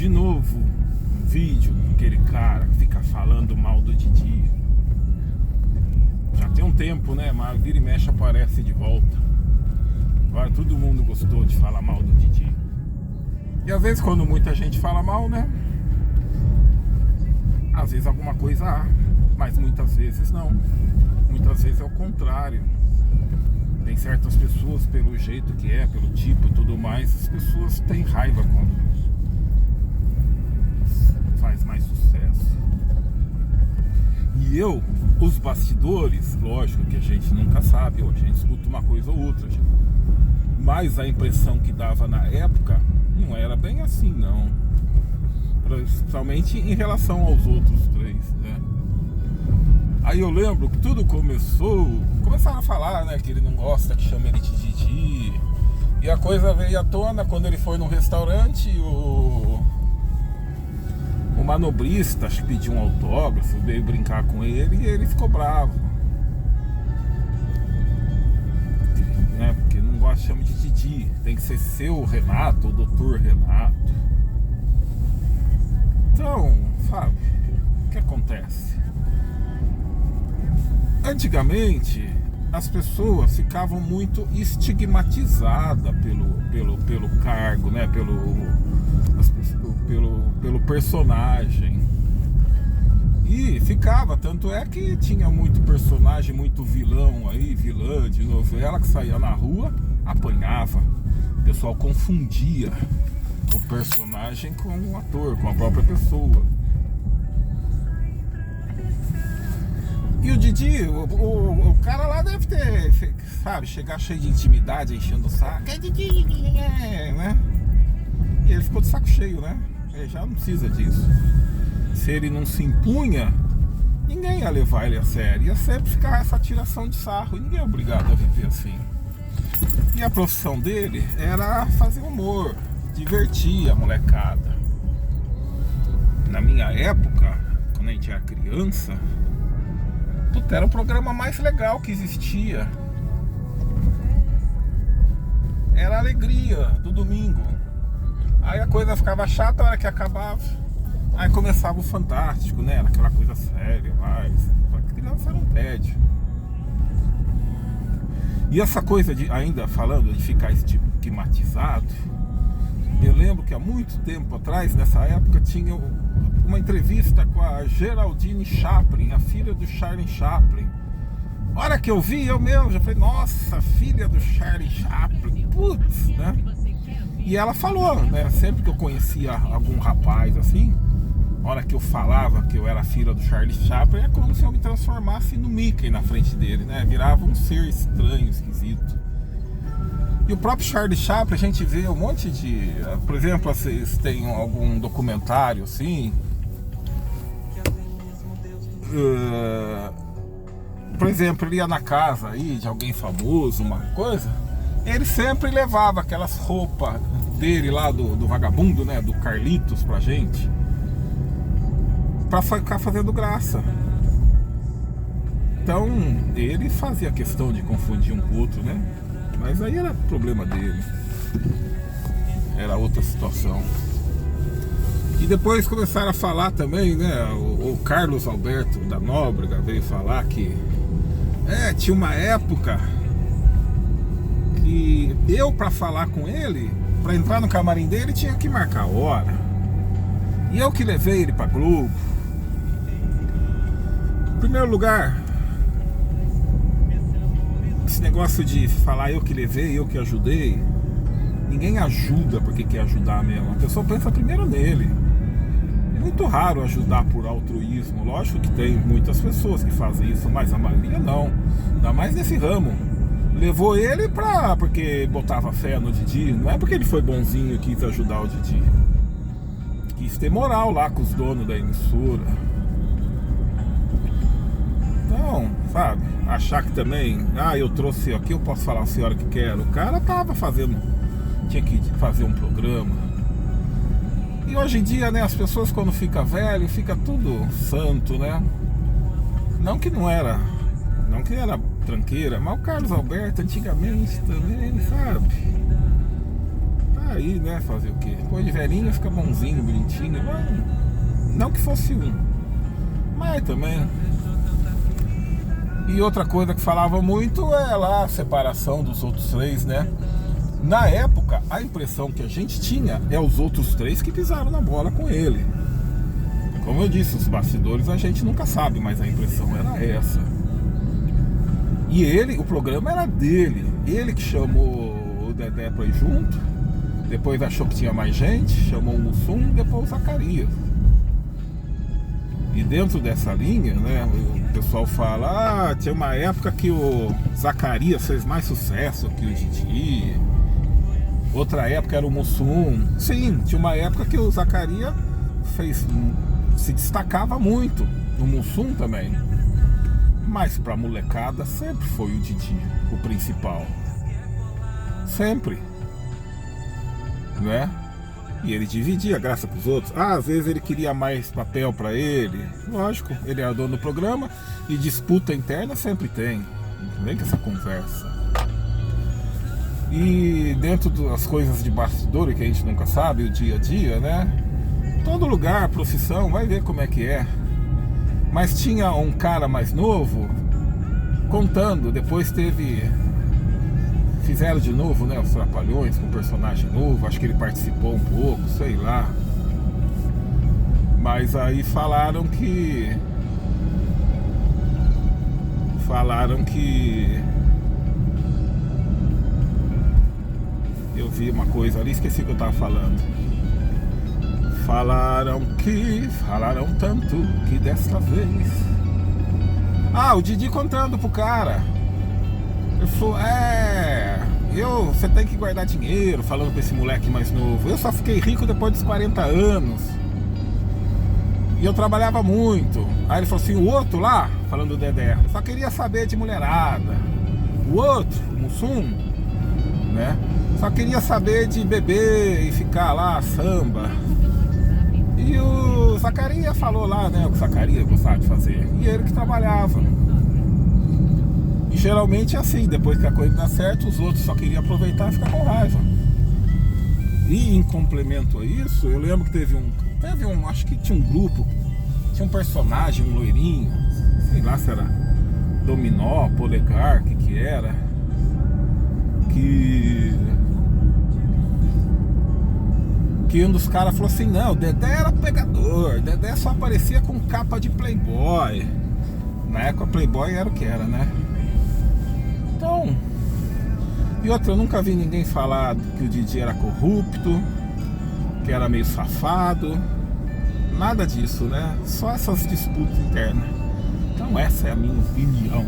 De novo, um vídeo daquele cara que fica falando mal do Didi. Já tem um tempo, né? Mas vira e mexe aparece de volta. Agora todo mundo gostou de falar mal do Didi. E às vezes quando muita gente fala mal, né? Às vezes alguma coisa há, mas muitas vezes não. Muitas vezes é o contrário. Tem certas pessoas, pelo jeito que é, pelo tipo e tudo mais, as pessoas têm raiva quando faz mais sucesso. E os bastidores, lógico que a gente nunca sabe, ou a gente escuta uma coisa ou outra, mas a impressão que dava na época não era bem assim, não. Principalmente em relação aos outros três, né? Aí eu lembro que tudo começaram a falar, né, que ele não gosta que chame ele de Didi. E a coisa veio à tona quando ele foi num restaurante, o manobrista, acho que pediu um autógrafo, veio brincar com ele e ele ficou bravo. Né, porque não gosta de chamar de Didi, tem que ser seu Renato, o doutor Renato. Então, sabe, o que acontece? Antigamente, as pessoas ficavam muito estigmatizadas pelo cargo, né? Pelo personagem. E ficava, tanto é que tinha muito personagem, muito vilão aí, vilã de novela que saía na rua, apanhava. O pessoal confundia o personagem com o ator, com a própria pessoa. E o Didi, o cara lá deve ter, sabe, chegar cheio de intimidade, enchendo o saco. É Didi, né? E ele ficou de saco cheio, né? Ele já não precisa disso. Se ele não se impunha, ninguém ia levar ele a sério. Ia sempre ficar essa tiração de sarro. E ninguém é obrigado a viver assim. E a profissão dele era fazer humor, divertir a molecada. Na minha época, quando a gente era criança, era o programa mais legal que existia. Era a alegria do domingo. Aí a coisa ficava chata a hora que acabava. Aí começava o Fantástico, né? Era aquela coisa séria, mas pra criança era um tédio. E essa coisa de, ainda falando de ficar estigmatizado, eu lembro que há muito tempo atrás, nessa época, tinha uma entrevista com a Geraldine Chaplin, a filha do Charlie Chaplin. A hora que eu vi, eu mesmo já falei, nossa, filha do Charlie Chaplin, putz, né? E ela falou, né, sempre que eu conhecia algum rapaz assim, a hora que eu falava que eu era filha do Charlie Chaplin, é como se eu me transformasse no Mickey na frente dele, né? Virava um ser estranho, esquisito. E o próprio Charlie Chaplin, a gente vê um monte de... Por exemplo, vocês têm algum documentário assim... por exemplo, ele ia na casa aí de alguém famoso, uma coisa, ele sempre levava aquelas roupas dele lá do vagabundo, né, do Carlitos pra gente, pra ficar fazendo graça. Então ele fazia questão de confundir um com o outro, né, mas aí era problema dele, era outra situação. E depois começaram a falar também, né? O Carlos Alberto da Nóbrega veio falar que tinha uma época que eu, pra falar com ele, pra entrar no camarim dele, tinha que marcar hora. E eu que levei ele pra Globo. Em primeiro lugar, esse negócio de falar eu que levei, eu que ajudei, ninguém ajuda porque quer ajudar mesmo. A pessoa pensa primeiro nele. Muito raro ajudar por altruísmo. Lógico que tem muitas pessoas que fazem isso, mas a maioria não. Ainda mais nesse ramo. Levou ele porque botava fé no Didi. Não é porque ele foi bonzinho e quis ajudar o Didi. Quis ter moral lá com os donos da emissora. Então, sabe, achar que também, eu trouxe aqui, eu posso falar a senhora que quero. O cara tava tinha que fazer um programa. E hoje em dia, né, as pessoas quando fica velho, fica tudo santo, né? Não que era tranqueira, mas o Carlos Alberto antigamente também, sabe? Aí, né, fazer o quê? Depois de velhinho fica bonzinho, bonitinho. Mas não que fosse um. Mas também. E outra coisa que falava muito é lá a separação dos outros três, né? Na época, a impressão que a gente tinha é os outros três que pisaram na bola com ele. Como eu disse, os bastidores a gente nunca sabe, mas a impressão era essa. E ele, o programa era dele. Ele que chamou o Dedé pra ir junto. Depois achou que tinha mais gente, chamou o Mussum e depois o Zacarias. E dentro dessa linha, né, o pessoal fala, tinha uma época que o Zacarias fez mais sucesso que o Didi. Outra época era o Mussum. Sim, tinha uma época que o Zacarias se destacava muito. O Mussum também. Mas pra molecada sempre foi o Didi, o principal. Sempre. Né? E ele dividia a graça pros outros. Às vezes ele queria mais papel pra ele. Lógico, ele era dono do programa. E disputa interna sempre tem. Não vem com essa conversa. E dentro das coisas de bastidor que a gente nunca sabe, o dia a dia, né? Todo lugar, profissão, vai ver como é que é. Mas tinha um cara mais novo contando, depois fizeram de novo, né, os Trapalhões com um personagem novo, acho que ele participou um pouco, sei lá. Mas aí falaram que eu vi uma coisa ali, esqueci o que eu tava falando. Falaram tanto que desta vez. O Didi contando pro cara. Ele falou, você tem que guardar dinheiro, falando pra esse moleque mais novo. Eu só fiquei rico depois dos 40 anos. E eu trabalhava muito. Aí ele falou assim, o outro lá, falando do Dedé, só queria saber de mulherada. O outro, o Mussum, né? Só queria saber de beber e ficar lá, samba. E o Zacarias falou lá, né, o que o Zacarias gostava de fazer. E ele que trabalhava. E geralmente é assim, depois que a coisa dá certo, os outros só queriam aproveitar e ficar com raiva. E em complemento a isso, eu lembro que teve um, acho que tinha um grupo, tinha um personagem, um loirinho, sei lá se era Dominó, Polegar, o que era, que um dos caras falou assim, não, o Dedé era pegador, o Dedé só aparecia com capa de Playboy. Na época Playboy era o que era, né? Então, e outra, eu nunca vi ninguém falar que o Didi era corrupto, que era meio safado, nada disso, né? Só essas disputas internas. Então essa é a minha opinião.